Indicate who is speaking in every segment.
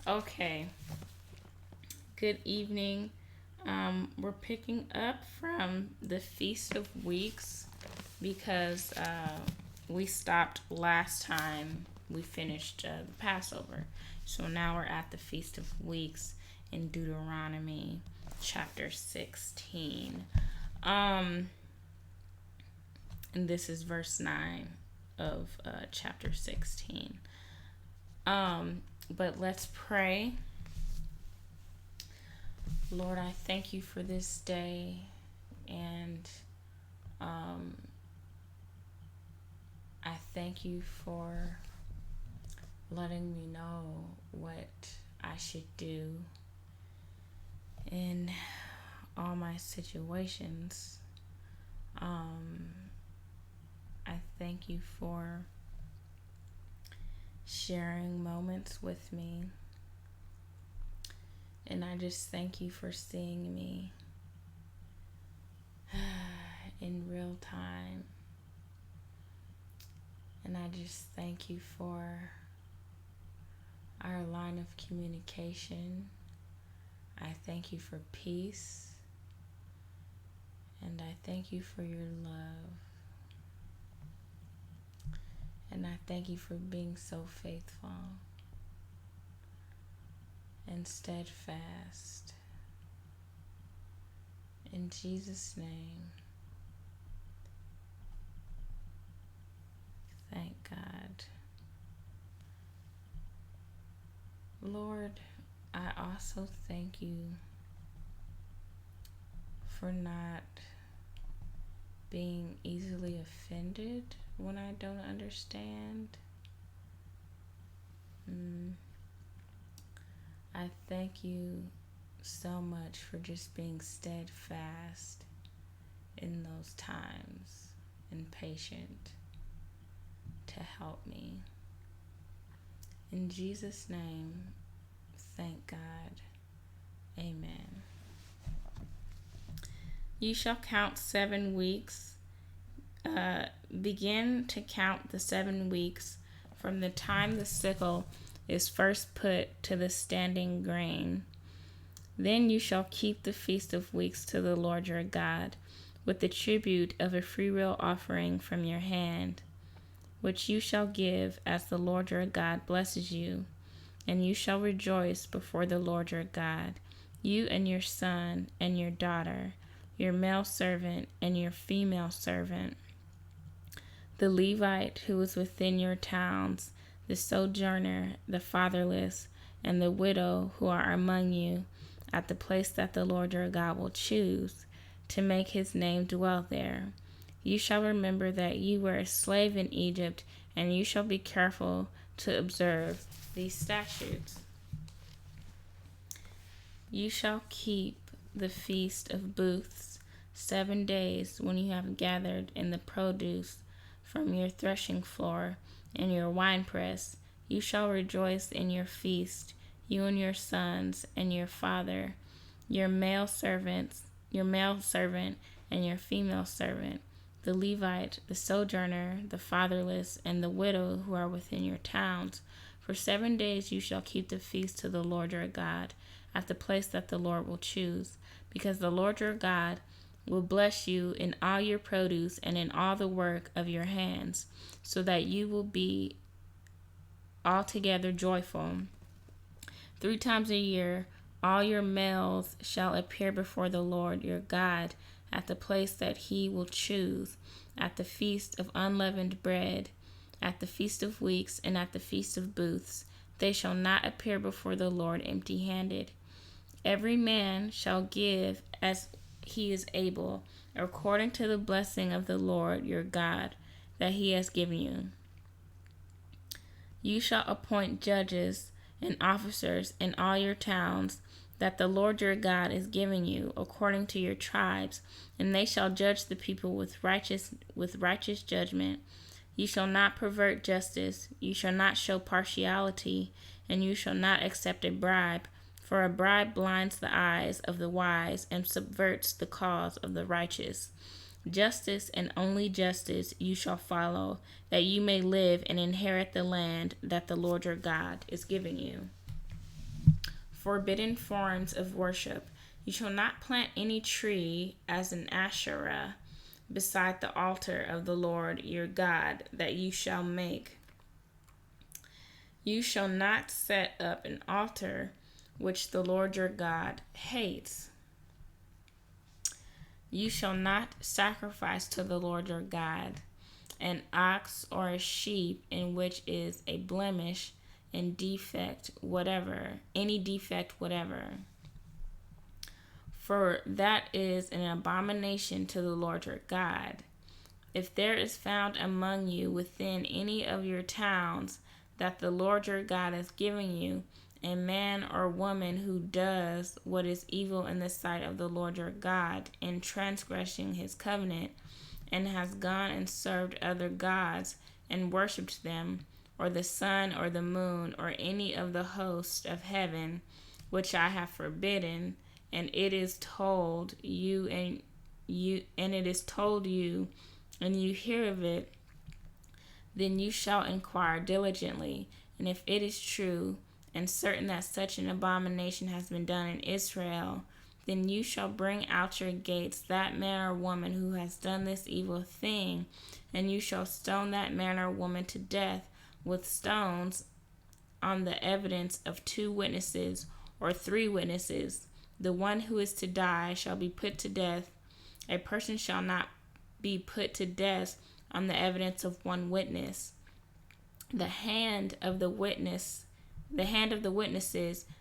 Speaker 1: Okay. Good evening. We're picking up from the Feast of Weeks because we stopped last time we finished the Passover. So now we're at the Feast of Weeks in Deuteronomy chapter 16. Um, and this is verse 9 of chapter 16. But let's pray. Lord, I thank you for this day, and um, I thank you for letting me know what I should do in all my situations. Um, I thank you for sharing moments with me, and I just thank you for seeing me in real time. And I just thank you for our line of communication. I thank you for peace. And I thank you for your love. And I thank you for being so faithful and steadfast. In Jesus' name, thank God. Lord, I also thank you for not being easily offended when I don't understand. I thank you so much for just being steadfast in those times and patient to help me. In Jesus' name, thank God. Amen. You shall count 7 weeks. Begin to count the 7 weeks from the time the sickle is first put to the standing grain. Then you shall keep the Feast of Weeks to the Lord your God, with the tribute of a freewill offering from your hand, which you shall give as the Lord your God blesses you. And you shall rejoice before the Lord your God, you and your son and your daughter, your male servant and your female servant, the Levite who is within your towns, the sojourner, the fatherless, and the widow who are among you, at the place that the Lord your God will choose, to make his name dwell there. You shall remember that you were a slave in Egypt, and you shall be careful to observe these statutes. You shall keep the Feast of Booths 7 days when you have gathered in the produce from your threshing floor and your winepress. You shall rejoice in your feast, you and your sons and your father, your male servant, and your female servant, the Levite, the sojourner, the fatherless, and the widow who are within your towns. For 7 days you shall keep the feast to the Lord your God, at the place that the Lord will choose, because the Lord your God will bless you in all your produce and in all the work of your hands, so that you will be altogether joyful. 3 times a year all your males shall appear before the Lord your God at the place that he will choose, at the feast of unleavened bread, at the Feast of Weeks, and at the Feast of Booths. They shall not appear before the Lord empty-handed. Every man shall give as he is able, according to the blessing of the Lord your God that he has given you. You shall appoint judges and officers in all your towns that the Lord your God is giving you, according to your tribes, and they shall judge the people with righteous judgment. You shall not pervert justice, you shall not show partiality, and you shall not accept a bribe, for a bribe blinds the eyes of the wise and subverts the cause of the righteous. Justice and only justice you shall follow, that you may live and inherit the land that the Lord your God is giving you. forbidden forms of worship. You shall not plant any tree as an Asherah beside the altar of the Lord your God that you shall make. You shall not set up an altar which the Lord your God hates. You shall not sacrifice to the Lord your God an ox or a sheep in which is a blemish and defect whatever, any defect whatever. For that is an abomination to the Lord your God. If there is found among you within any of your towns that the Lord your God is giving you, a man or woman who does what is evil in the sight of the Lord your God, in transgressing his covenant, and has gone and served other gods and worshipped them, or the sun or the moon, or any of the host of heaven, which I have forbidden, and it is told you and you hear of it, then you shall inquire diligently, and if it is true and certain that such an abomination has been done in Israel, then you shall bring out your gates that man or woman who has done this evil thing, and you shall stone that man or woman to death with stones on the evidence of 2 witnesses or 3 witnesses. The one who is to die shall be put to death. A person shall not be put to death on the evidence of 1 witness. The hand of the witnesses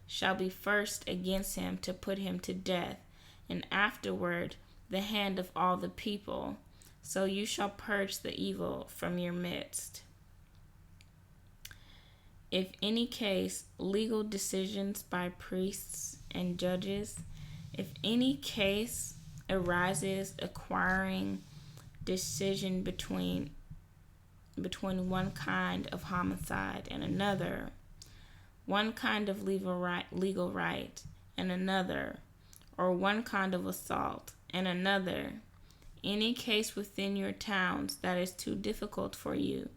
Speaker 1: shall be first against him to put him to death, and afterward the hand of all the people. So you shall purge the evil from your midst. If any case, legal decisions by priests and judges, if any case arises acquiring decision between one kind of homicide and another, one kind of legal right and another, or one kind of assault and another, any case within your towns that is too difficult for you,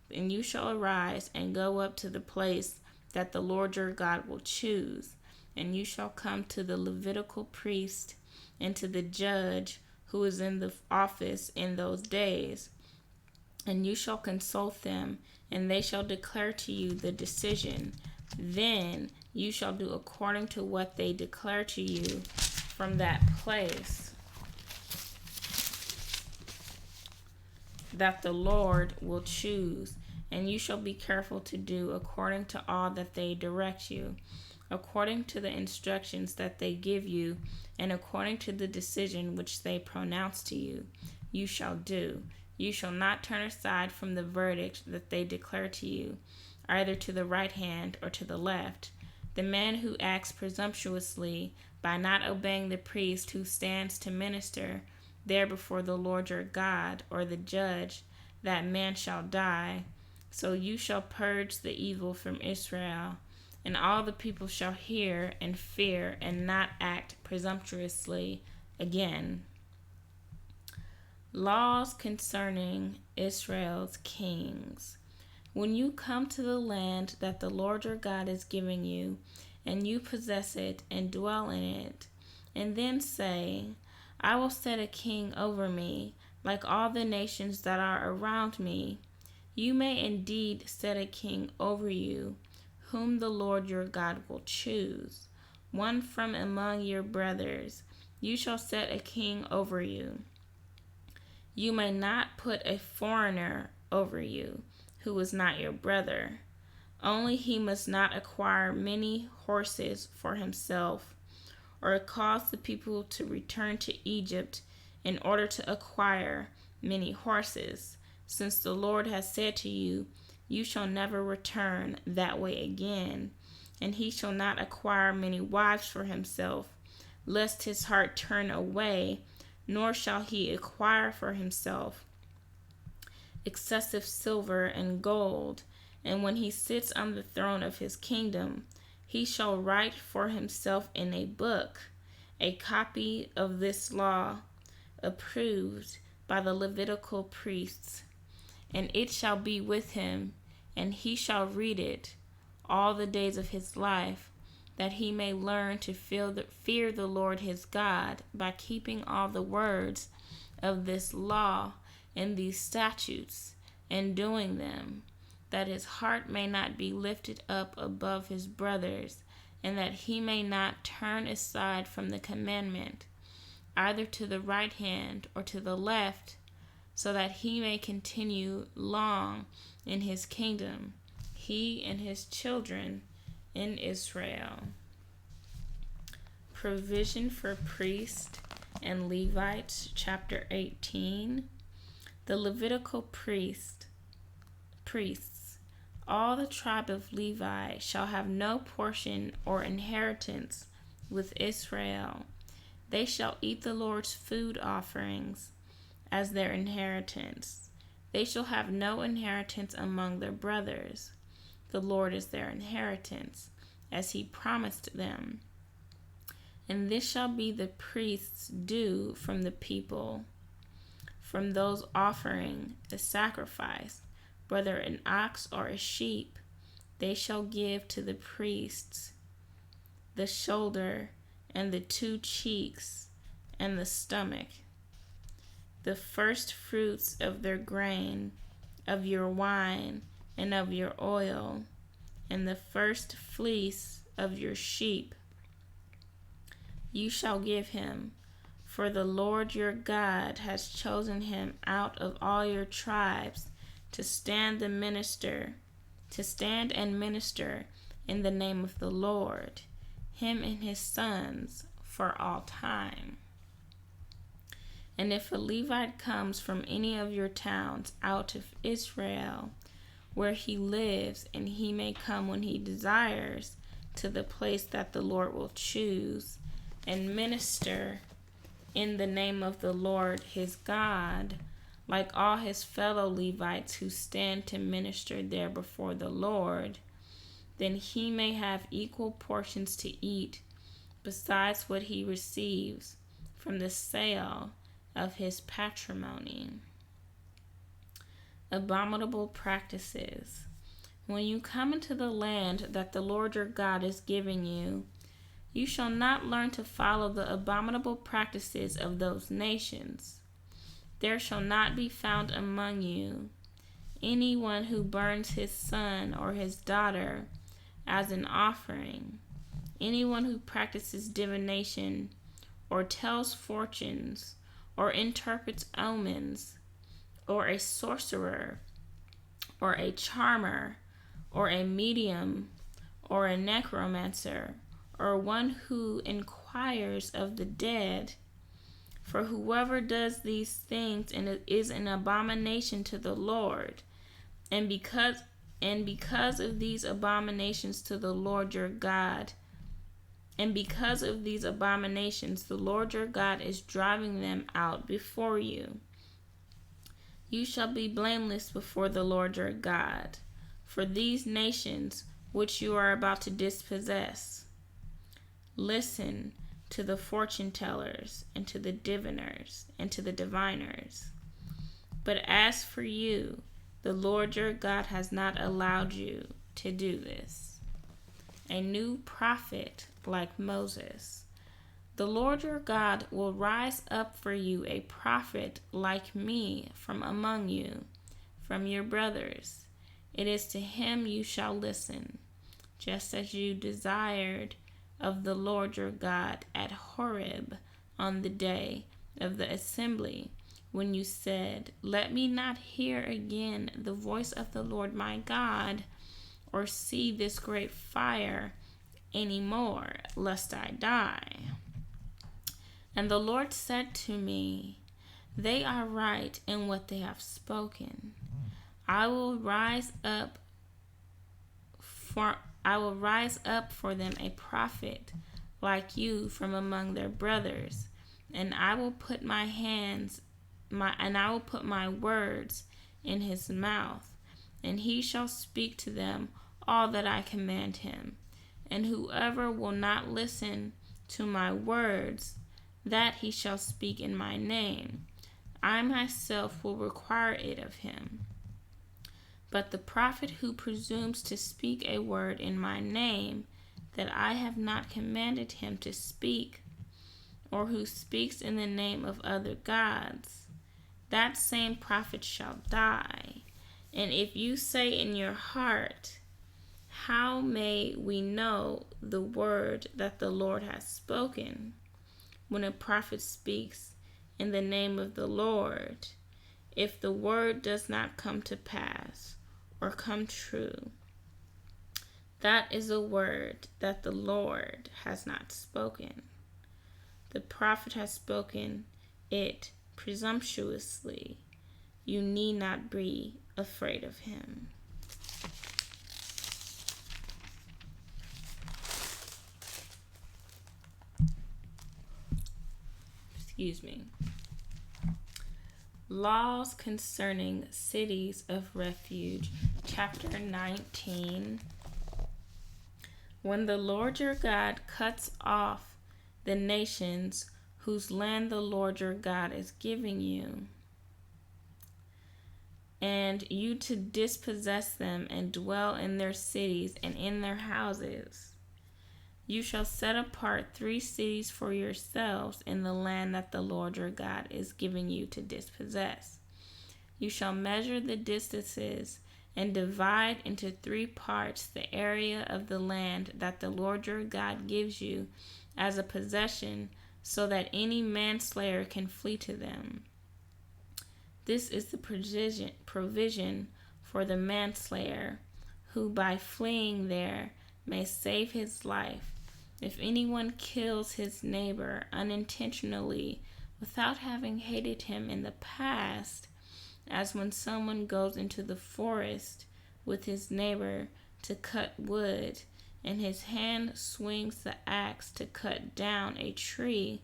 Speaker 1: then you shall arise and go up to the place that the Lord your God will choose, and you shall come to the Levitical priest and to the judge who is in the office in those days, and you shall consult them, and they shall declare to you the decision. Then you shall do according to what they declare to you from that place that the Lord will choose, and you shall be careful to do according to all that they direct you, according to the instructions that they give you, and according to the decision which they pronounce to you, you shall do. You shall not turn aside from the verdict that they declare to you, either to the right hand or to the left. The man who acts presumptuously by not obeying the priest who stands to minister there before the Lord your God, or the judge, that man shall die. So you shall purge the evil from Israel, and all the people shall hear and fear and not act presumptuously again. Laws concerning Israel's kings. When you come to the land that the Lord your God is giving you, and you possess it and dwell in it, and then say, I will set a king over me, like all the nations that are around me, you may indeed set a king over you, whom the Lord your God will choose, one from among your brothers. You shall set a king over you. You may not put a foreigner over you, who is not your brother. Only he must not acquire many horses for himself, or cause the people to return to Egypt in order to acquire many horses, since the Lord has said to you, you shall never return that way again. And he shall not acquire many wives for himself, lest his heart turn away, nor shall he acquire for himself excessive silver and gold. And when he sits on the throne of his kingdom, he shall write for himself in a book a copy of this law, approved by the Levitical priests, and it shall be with him, and he shall read it all the days of his life, that he may learn to fear the Lord his God by keeping all the words of this law and these statutes and doing them, that his heart may not be lifted up above his brothers, and that he may not turn aside from the commandment, either to the right hand or to the left, so that he may continue long in his kingdom, he and his children in Israel. Provision for priests and Levites, chapter 18. The Levitical priests, all the tribe of Levi shall have no portion or inheritance with Israel. They shall eat the Lord's food offerings as their inheritance. They shall have no inheritance among their brothers. The Lord is their inheritance, as he promised them. And this shall be the priest's due from the people, from those offering the sacrifice, whether an ox or a sheep. They shall give to the priests the shoulder and the 2 cheeks and the stomach, the first fruits of their grain, of your wine, and of your oil, and the first fleece of your sheep. You shall give him, for the Lord your God has chosen him out of all your tribes to stand and minister in the name of the Lord, him and his sons for all time. And if a Levite comes from any of your towns out of Israel, where he lives, and he may come when he desires to the place that the Lord will choose, and minister in the name of the Lord his God, like all his fellow Levites who stand to minister there before the Lord, then he may have equal portions to eat, besides what he receives from the sale of his patrimony. Abominable practices. When you come into the land that the Lord your God is giving you, you shall not learn to follow the abominable practices of those nations. There shall not be found among you anyone who burns his son or his daughter as an offering, anyone who practices divination, or tells fortunes, or interprets omens, or a sorcerer, or a charmer, or a medium, or a necromancer, or one who inquires of the dead. For whoever does these things is an abomination to the Lord. And because of these abominations to the Lord your God, the Lord your God is driving them out before you. You shall be blameless before the Lord your God for these nations which you are about to dispossess. Listen to the fortune tellers, and to the diviners, and to the diviners. But as for you, the Lord your God has not allowed you to do this. A new prophet like Moses. The Lord your God will rise up for you a prophet like me from among you, from your brothers. It is to him you shall listen, just as you desired of the Lord your God at Horeb on the day of the assembly, when you said, Let me not hear again the voice of the Lord my God, or see this great fire any more, lest I die. And the Lord said to me, They are right in what they have spoken. I will rise up for them a prophet like you from among their brothers, and I will put my words in his mouth, and he shall speak to them all that I command him. And whoever will not listen to my words, that he shall speak in my name, I myself will require it of him. But the prophet who presumes to speak a word in my name, that I have not commanded him to speak, or who speaks in the name of other gods, that same prophet shall die. And if you say in your heart, how may we know the word that the Lord has spoken? When a prophet speaks in the name of the Lord, if the word does not come to pass or come true, that is a word that the Lord has not spoken. The prophet has spoken it presumptuously. You need not be afraid of him. Excuse me. Laws concerning cities of refuge, chapter 19. When the Lord your God cuts off the nations whose land the Lord your God is giving you, and you to dispossess them and dwell in their cities and in their houses, you shall set apart 3 cities for yourselves in the land that the Lord your God is giving you to dispossess. You shall measure the distances and divide into 3 parts the area of the land that the Lord your God gives you as a possession, so that any manslayer can flee to them. This is the provision for the manslayer, who by fleeing there may save his life. If anyone kills his neighbor unintentionally without having hated him in the past, as when someone goes into the forest with his neighbor to cut wood, and his hand swings the axe to cut down a tree,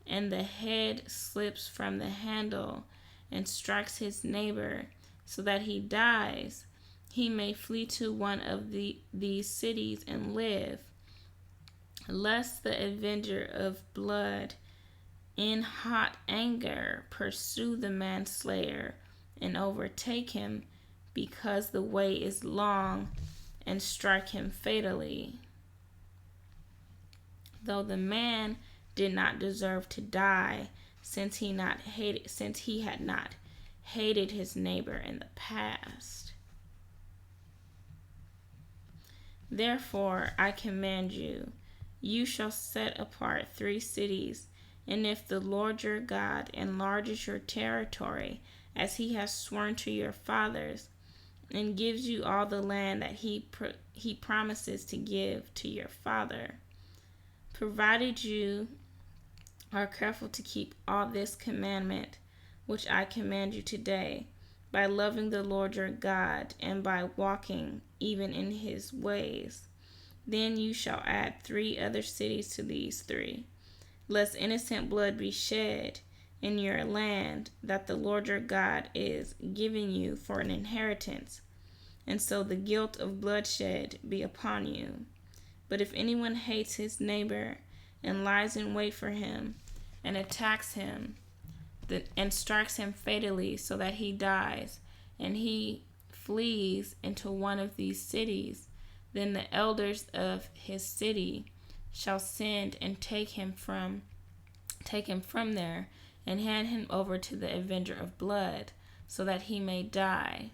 Speaker 1: and the head slips from the handle and strikes his neighbor so that he dies, he may flee to one of these cities and live, lest the avenger of blood in hot anger pursue the manslayer and overtake him, because the way is long, and strike him fatally. Though the man did not deserve to die, since he had not hated his neighbor in the past. Therefore I command you, you shall set apart 3 cities, and if the Lord your God enlarges your territory as he has sworn to your fathers, and gives you all the land that he promises to give to your father, provided you are careful to keep all this commandment which I command you today, by loving the Lord your God and by walking even in his ways, then you shall add 3 other cities to these 3, lest innocent blood be shed in your land that the Lord your God is giving you for an inheritance, and so the guilt of bloodshed be upon you. But if anyone hates his neighbor and lies in wait for him and attacks him and strikes him fatally so that he dies, and he flees into one of these cities, then the elders of his city shall send and take him from there and hand him over to the avenger of blood, so that he may die.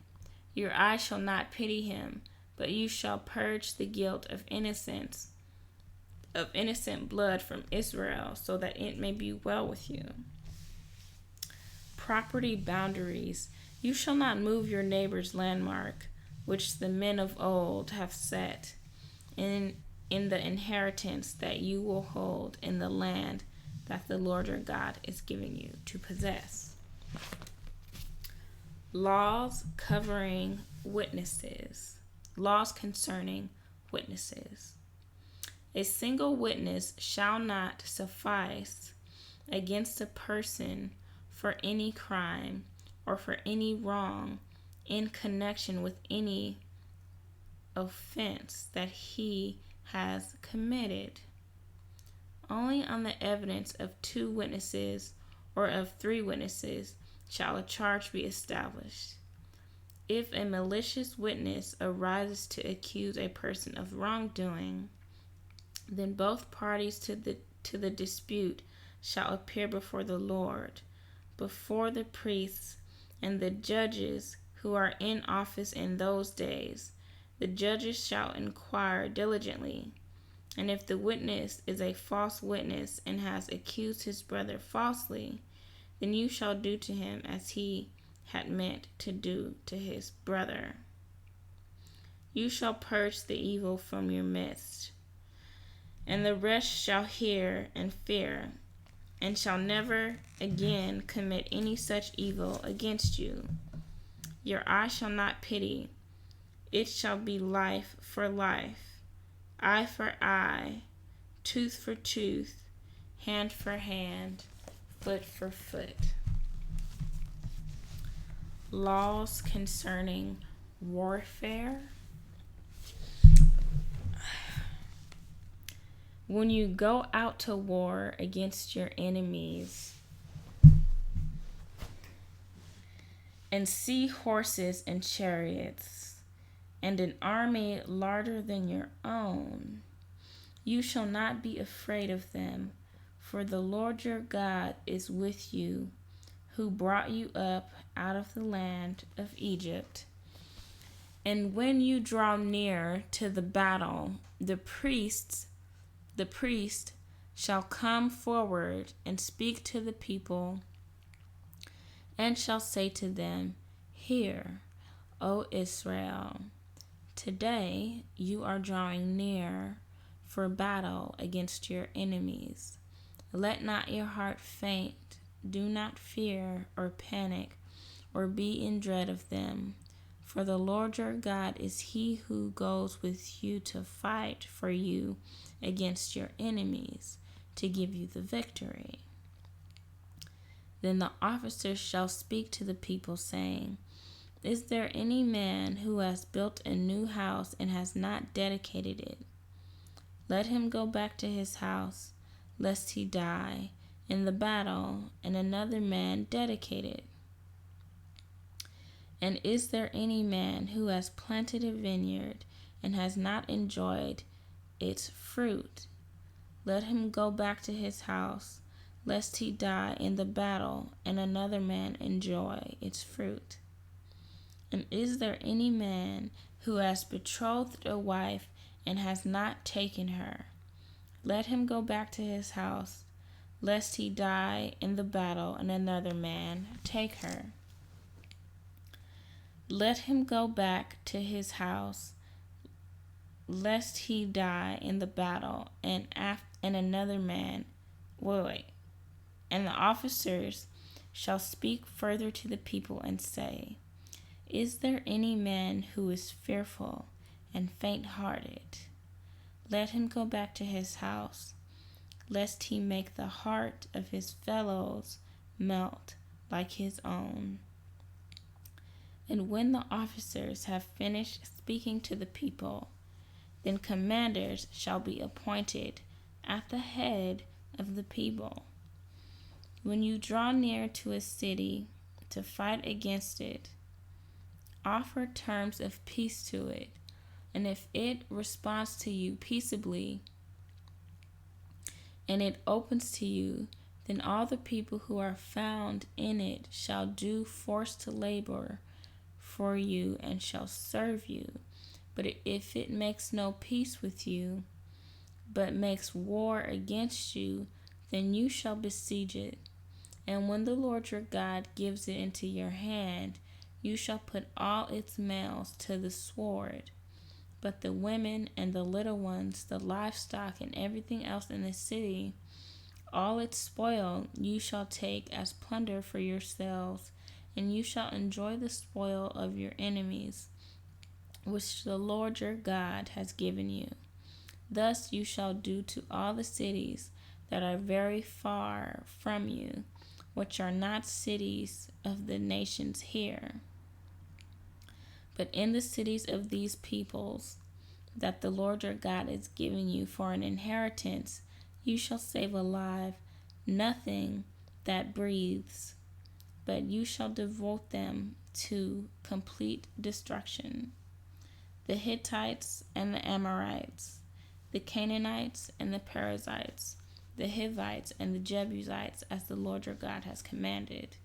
Speaker 1: Your eye shall not pity him, but you shall purge the guilt of innocent blood from Israel, so that it may be well with you. Property boundaries. You shall not move your neighbor's landmark, which the men of old have set in the inheritance that you will hold in the land that the Lord your God is giving you to possess. Laws covering witnesses. Laws concerning witnesses. A single witness shall not suffice against a person for any crime or for any wrong in connection with any offense that he has committed. Only on the evidence of 2 witnesses or of 3 witnesses shall a charge be established. If a malicious witness arises to accuse a person of wrongdoing, Then both parties to the dispute shall appear before the Lord, before the priests and the judges who are in office in those days. The judges shall inquire diligently, and if the witness is a false witness and has accused his brother falsely, then you shall do to him as he had meant to do to his brother. You shall purge the evil from your midst, and the rest shall hear and fear, and shall never again commit any such evil against you. Your eye shall not pity. It shall be life for life, eye for eye, tooth for tooth, hand for hand, foot for foot. Laws concerning warfare. When you go out to war against your enemies and see horses and chariots and an army larger than your own, you shall not be afraid of them, for the Lord your God is with you, who brought you up out of the land of Egypt. And when you draw near to the battle, the priest shall come forward and speak to the people, and shall say to them, Hear, O Israel, today you are drawing near for battle against your enemies. Let not your heart faint. Do not fear or panic or be in dread of them. For the Lord your God is he who goes with you to fight for you against your enemies, to give you the victory. Then the officers shall speak to the people, saying, Is there any man who has built a new house and has not dedicated it? Let him go back to his house, lest he die in the battle, and another man dedicate it. And is there any man who has planted a vineyard and has not enjoyed its fruit? Let him go back to his house, lest he die in the battle, and another man enjoy its fruit. And is there any man who has betrothed a wife and has not taken her? Let him go back to his house, lest he die in the battle, and another man take her. Let him go back to his house, lest he die in the battle, and another man. And the officers shall speak further to the people and say, Is there any man who is fearful and faint-hearted? Let him go back to his house, lest he make the heart of his fellows melt like his own. And when the officers have finished speaking to the people, then commanders shall be appointed at the head of the people. When you draw near to a city to fight against it, offer terms of peace to it, and if it responds to you peaceably, and it opens to you, then all the people who are found in it shall do forced labor for you and shall serve you. But if it makes no peace with you, but makes war against you, then you shall besiege it. And when the Lord your God gives it into your hand, you shall put all its males to the sword. But the women and the little ones, the livestock, and everything else in the city, all its spoil, you shall take as plunder for yourselves, and you shall enjoy the spoil of your enemies, which the Lord your God has given you. Thus you shall do to all the cities that are very far from you, which are not cities of the nations here, but in the cities of these peoples that the Lord your God is giving you for an inheritance, you shall save alive nothing that breathes, but you shall devote them to complete destruction. The Hittites and the Amorites, the Canaanites and the Perizzites, the Hivites and the Jebusites, as the Lord your God has commanded,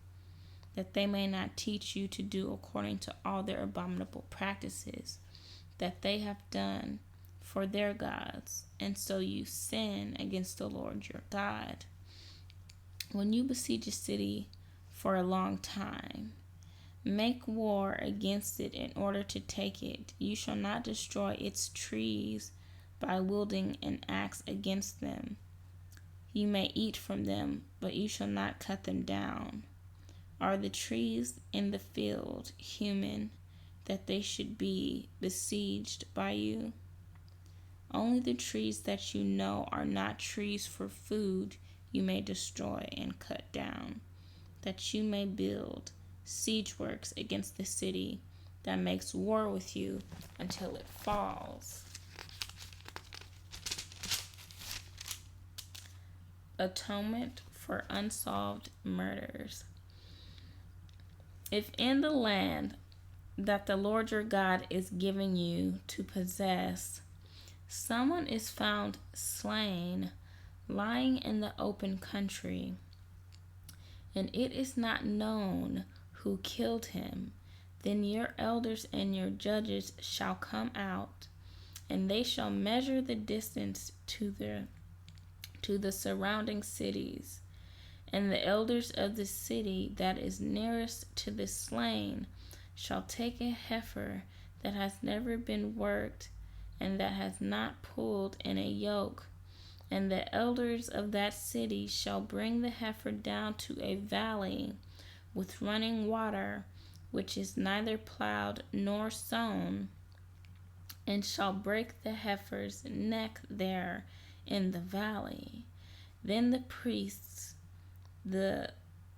Speaker 1: that they may not teach you to do according to all their abominable practices that they have done for their gods, and so you sin against the Lord your God. When you besiege a city for a long time, make war against it in order to take it. You shall not destroy its trees by wielding an axe against them. You may eat from them, but you shall not cut them down. Are the trees in the field human, that they should be besieged by you? Only the trees that you know are not trees for food you may destroy and cut down, that you may build siege works against the city that makes war with you until it falls. Atonement for unsolved murders. If in the land that the Lord your God is giving you to possess, someone is found slain, lying in the open country, and it is not known who killed him, then your elders and your judges shall come out, and they shall measure the distance to the surrounding cities. And the elders of the city that is nearest to the slain shall take a heifer that has never been worked and that has not pulled in a yoke, and the elders of that city shall bring the heifer down to a valley with running water, which is neither plowed nor sown, and shall break the heifer's neck there in the valley. Then the priests, the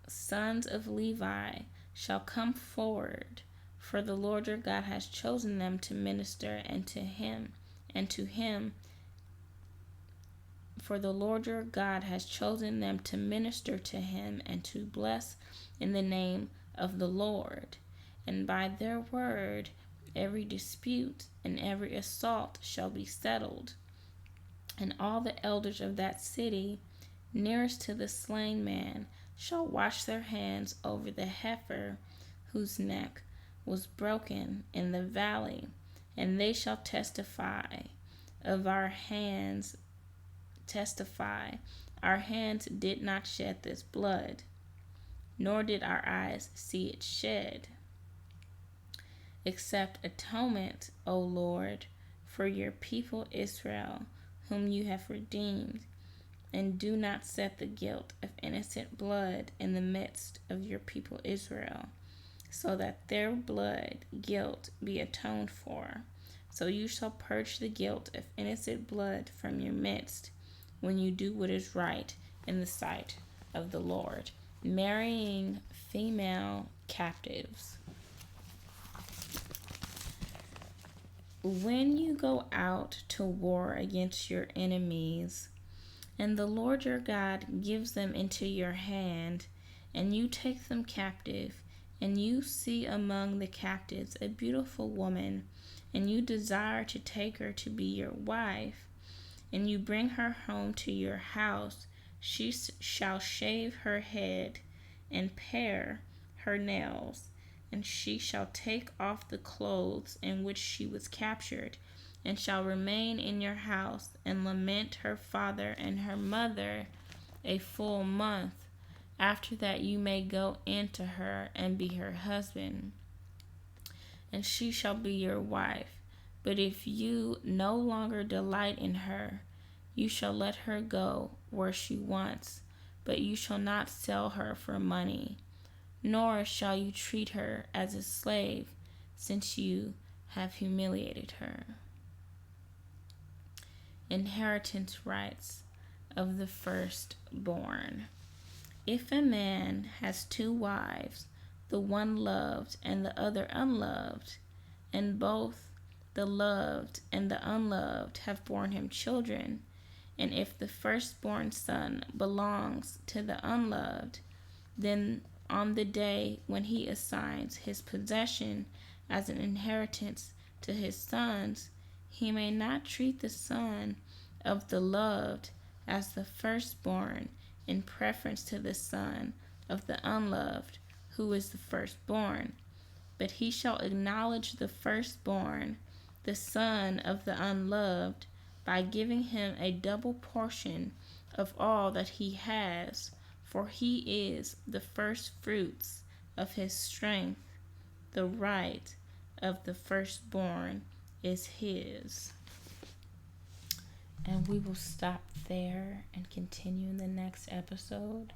Speaker 1: sons of Levi, shall come forward, for the Lord your God has chosen them to minister for the Lord your God has chosen them to minister to him and to bless in the name of the Lord. And by their word every dispute and every assault shall be settled. And all the elders of that city nearest to the slain man shall wash their hands over the heifer whose neck was broken in the valley, and they shall testify, our hands did not shed this blood, nor did our eyes see it shed. Accept atonement, O Lord, for your people Israel, whom you have redeemed, and do not set the guilt of innocent blood in the midst of your people Israel, so that their blood guilt be atoned for. So you shall purge the guilt of innocent blood from your midst when you do what is right in the sight of the Lord. Marrying female captives. When you go out to war against your enemies, and the Lord your God gives them into your hand, and you take them captive, and you see among the captives a beautiful woman, and you desire to take her to be your wife, and you bring her home to your house, she shall shave her head and pare her nails, and she shall take off the clothes in which she was captured, and shall remain in your house and lament her father and her mother a full month. After that you may go in to her and be her husband, and she shall be your wife. But if you no longer delight in her, you shall let her go where she wants, but you shall not sell her for money, nor shall you treat her as a slave, since you have humiliated her. Inheritance rights of the firstborn. If a man has 2 wives, the one loved and the other unloved, and both the loved and the unloved have borne him children, and if the firstborn son belongs to the unloved, then on the day when he assigns his possession as an inheritance to his sons, he may not treat the son of the loved as the firstborn in preference to the son of the unloved, who is the firstborn. But he shall acknowledge the firstborn, the son of the unloved, by giving him a double portion of all that he has, for he is the firstfruits of his strength. The right of the firstborn is his. And we will stop there and continue in the next episode.